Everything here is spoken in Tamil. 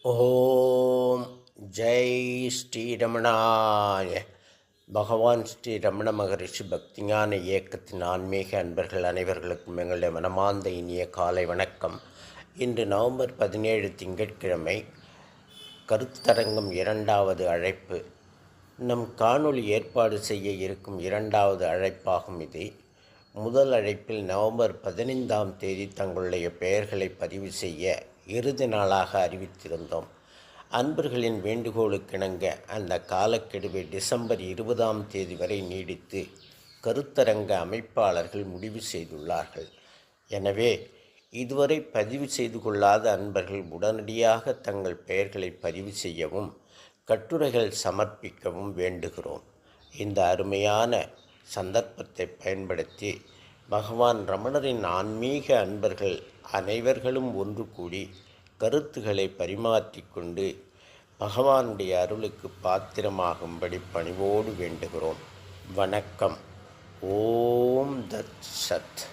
ஓம் ஜெய் ஸ்ரீரமணாய. பகவான் ஸ்ரீ ரமண மகரிஷி பக்திஞான இயக்கத்தின் ஆன்மீக அன்பர்கள் அனைவர்களுக்கும் எங்களுடைய மனமார்ந்த இனிய காலை வணக்கம். இன்று நவம்பர் 17 திங்கட்கிழமை. கருத்தரங்கம் இரண்டாவது அழைப்பு. நம் காணொளி ஏற்பாடு செய்ய இருக்கும் இரண்டாவது அழைப்பாகும் இது. முதல் அழைப்பில் நவம்பர் 15ஆம் தேதி தங்களுடைய பெயர்களை பதிவு செய்ய இறுதி நாளாக அறிவித்திருந்தோம். அன்பர்களின் வேண்டுகோளுக்கிணங்க அந்த காலக்கெடுவை டிசம்பர் 20ஆம் தேதி வரை நீடித்து கருத்தரங்க அமைப்பாளர்கள் முடிவு செய்துள்ளார்கள். எனவே இதுவரை பதிவு செய்து கொள்ளாத அன்பர்கள் உடனடியாக தங்கள் பெயர்களை பதிவு செய்யவும் கட்டுரைகள் சமர்ப்பிக்கவும் வேண்டுகிறோம். இந்த அருமையான சந்தர்ப்பத்தை பயன்படுத்தி பகவான் ரமணரின் ஆன்மீக அன்பர்கள் அனைவர்களும் ஒன்று கூடி கருத்துக்களை பரிமாற்றிக்கொண்டு பகவானுடைய அருளுக்கு பாத்திரமாகும்படி பணிவோடு வேண்டுகிறோம். வணக்கம். ஓம் தத் சத்.